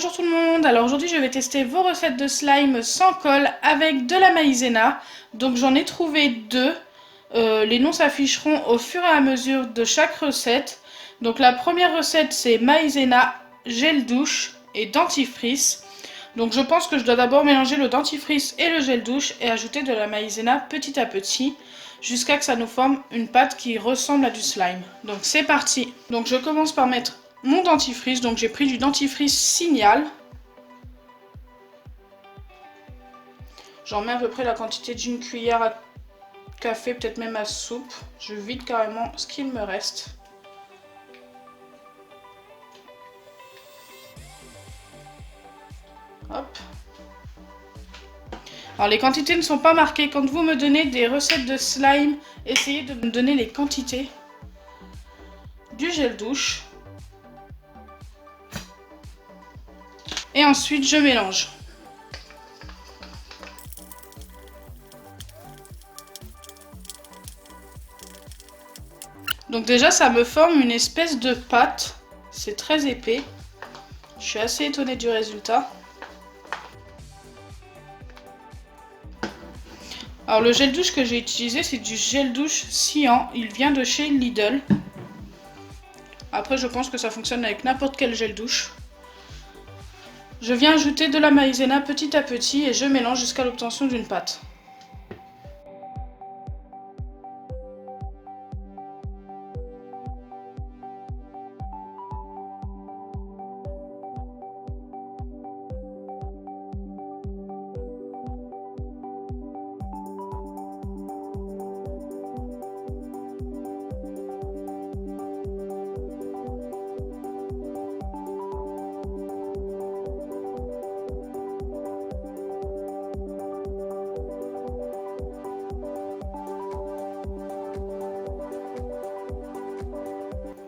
Bonjour tout le monde, alors aujourd'hui je vais tester vos recettes de slime sans colle avec de la maïzena. Donc j'en ai trouvé deux, les noms s'afficheront au fur et à mesure de chaque recette. Donc la première recette c'est maïzena, gel douche et dentifrice. Donc je pense que je dois d'abord mélanger le dentifrice et le gel douche et ajouter de la maïzena petit à petit jusqu'à ce que ça nous forme une pâte qui ressemble à du slime. Donc c'est parti. Donc je commence par mettre mon dentifrice, donc j'ai pris du dentifrice Signal. J'en mets à peu près la quantité d'une cuillère à café, peut-être même à soupe. Je vide carrément ce qu'il me reste. Hop. Alors les quantités ne sont pas marquées. Quand vous me donnez des recettes de slime, essayez de me donner les quantités du gel douche. Et ensuite je mélange. Donc déjà ça me forme une espèce de pâte. C'est très épais. Je suis assez étonnée du résultat. Alors le gel douche que j'ai utilisé, c'est du gel douche Cyan. Il vient de chez Lidl. Après je pense que ça fonctionne avec n'importe quel gel douche. Je viens ajouter de la maïzena petit à petit et je mélange jusqu'à l'obtention d'une pâte.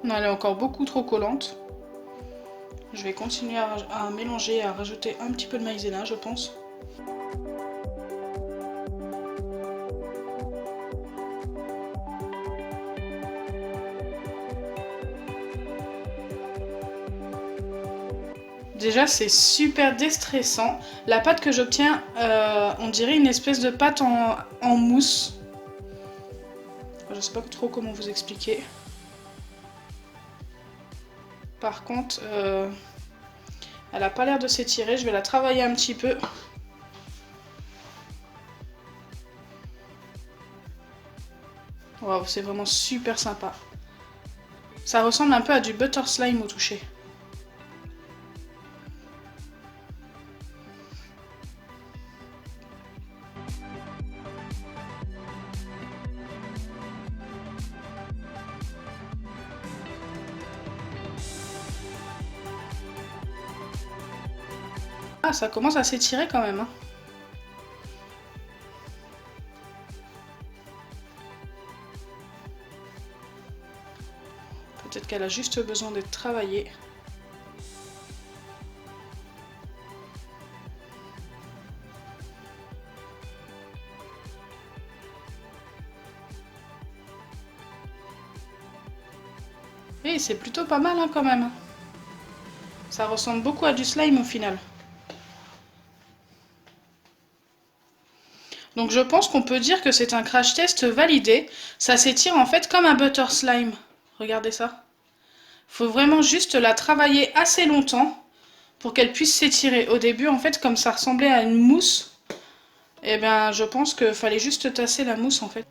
Non, elle est encore beaucoup trop collante. Je vais continuer à mélanger, à rajouter un petit peu de maïzena, je pense. Déjà, c'est super déstressant. La pâte que j'obtiens, on dirait une espèce de pâte en mousse. Je sais pas trop comment vous expliquer. Par contre, elle a pas l'air de s'étirer. Je vais la travailler un petit peu. Waouh, c'est vraiment super sympa. Ça ressemble un peu à du butter slime au toucher. Ah, ça commence à s'étirer quand même, hein. Peut-être qu'elle a juste besoin d'être travaillée. Et c'est plutôt pas mal, hein, quand même. Ça ressemble beaucoup à du slime au final. Donc je pense qu'on peut dire que c'est un crash test validé. Ça s'étire en fait comme un butter slime. Regardez ça. Faut vraiment juste la travailler assez longtemps pour qu'elle puisse s'étirer. Au début, en fait, comme ça ressemblait à une mousse, eh bien je pense qu'il fallait juste tasser la mousse en fait.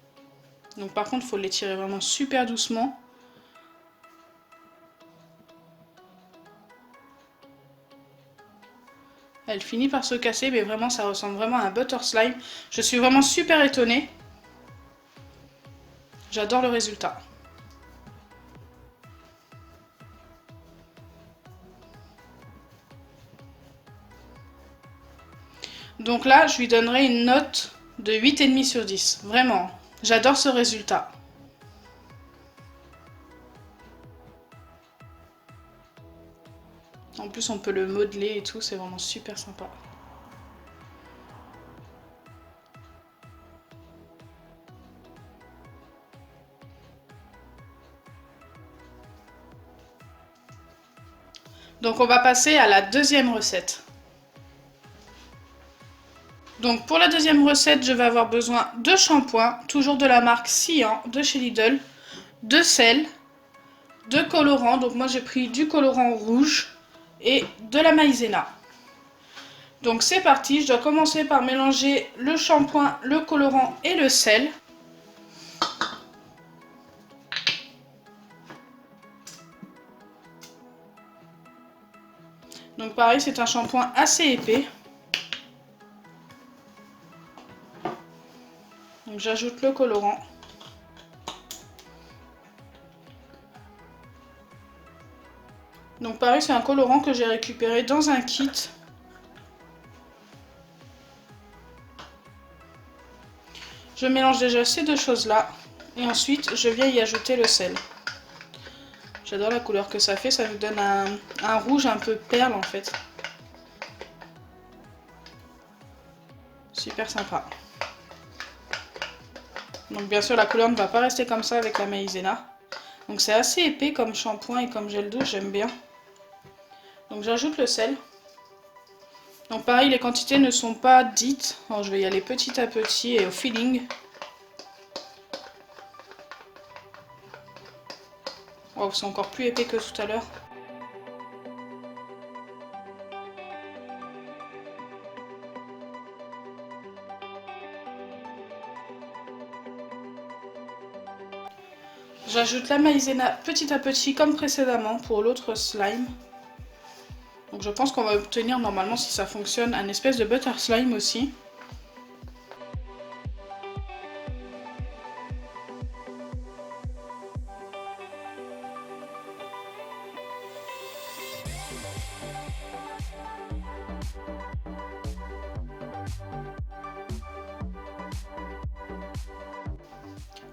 Donc par contre, il faut l'étirer vraiment super doucement. Elle finit par se casser, mais vraiment, ça ressemble vraiment à un butter slime. Je suis vraiment super étonnée. J'adore le résultat. Donc là, je lui donnerai une note de 8,5 sur 10. Vraiment, j'adore ce résultat. En plus, on peut le modeler et tout, c'est vraiment super sympa. Donc on va passer à la deuxième recette. Donc pour la deuxième recette, je vais avoir besoin de shampoing, toujours de la marque Cyan de chez Lidl, de sel, de colorant, donc moi j'ai pris du colorant rouge et de la maïzena. Donc c'est parti, je dois commencer par mélanger le shampoing, le colorant et le sel. Donc pareil, c'est un shampoing assez épais. Donc j'ajoute le colorant. Donc pareil, c'est un colorant que j'ai récupéré dans un kit. Je mélange déjà ces deux choses-là. Et ensuite, je viens y ajouter le sel. J'adore la couleur que ça fait, ça nous donne un rouge un peu perle en fait. Super sympa. Donc bien sûr la couleur ne va pas rester comme ça avec la maïzena. Donc c'est assez épais comme shampoing et comme gel douche, j'aime bien. Donc j'ajoute le sel. Donc pareil, les quantités ne sont pas dites. Alors, je vais y aller petit à petit et au feeling. Wow, c'est encore plus épais que tout à l'heure. J'ajoute la maïzena petit à petit comme précédemment pour l'autre slime. Donc je pense qu'on va obtenir normalement, si ça fonctionne, un espèce de butter slime aussi.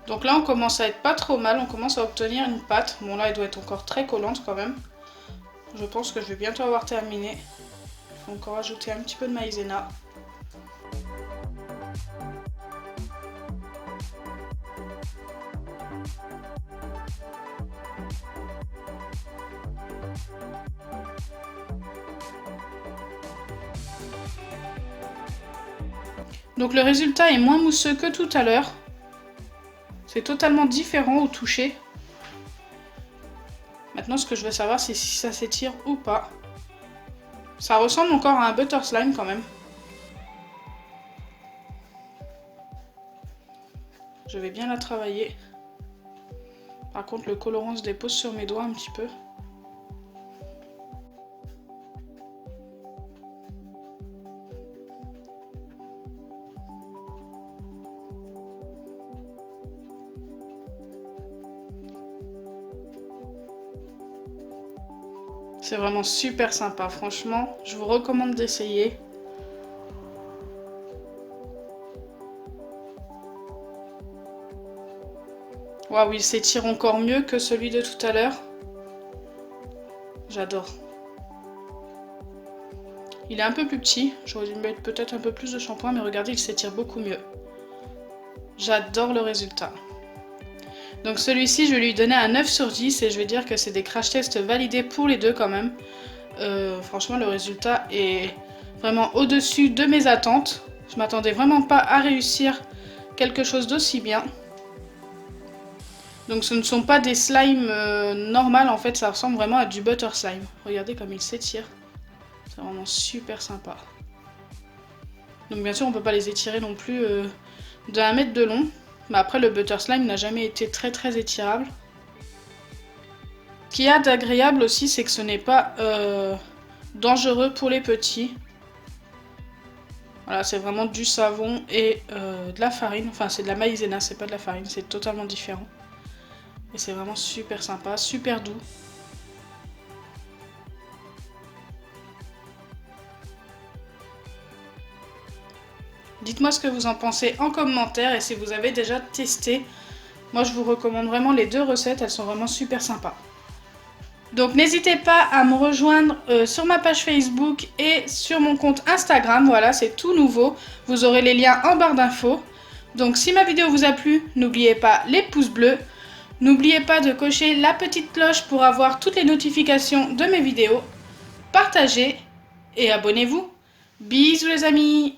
Donc là on commence à être pas trop mal, on commence à obtenir une pâte. Bon là elle doit être encore très collante quand même. Je pense que je vais bientôt avoir terminé. Il faut encore ajouter un petit peu de maïzena. Donc le résultat est moins mousseux que tout à l'heure. C'est totalement différent au toucher. Maintenant, ce que je veux savoir, c'est si ça s'étire ou pas. Ça ressemble encore à un butter slime quand même. Je vais bien la travailler. Par contre, le colorant se dépose sur mes doigts un petit peu. C'est vraiment super sympa, franchement, je vous recommande d'essayer. Waouh, il s'étire encore mieux que celui de tout à l'heure. J'adore. Il est un peu plus petit, j'aurais dû mettre peut-être un peu plus de shampoing, mais regardez, il s'étire beaucoup mieux. J'adore le résultat. Donc celui-ci, je vais lui donner un 9 sur 10 et je vais dire que c'est des crash tests validés pour les deux quand même. Franchement, le résultat est vraiment au-dessus de mes attentes. Je m'attendais vraiment pas à réussir quelque chose d'aussi bien. Donc ce ne sont pas des slimes normales, en fait, ça ressemble vraiment à du butter slime. Regardez comme il s'étire. C'est vraiment super sympa. Donc bien sûr, on ne peut pas les étirer non plus de 1 mètre de long. Mais après, le butter slime n'a jamais été très étirable. Ce qu'il y a d'agréable aussi, c'est que ce n'est pas dangereux pour les petits. Voilà, c'est vraiment du savon et de la farine. Enfin, c'est de la maïzena, c'est pas de la farine, c'est totalement différent. Et c'est vraiment super sympa, super doux. Dites-moi ce que vous en pensez en commentaire et si vous avez déjà testé. Moi, je vous recommande vraiment les deux recettes, elles sont vraiment super sympas. Donc n'hésitez pas à me rejoindre sur ma page Facebook et sur mon compte Instagram. Voilà, c'est tout nouveau. Vous aurez les liens en barre d'infos. Donc si ma vidéo vous a plu, n'oubliez pas les pouces bleus. N'oubliez pas de cocher la petite cloche pour avoir toutes les notifications de mes vidéos. partagez et abonnez-vous. Bisous les amis!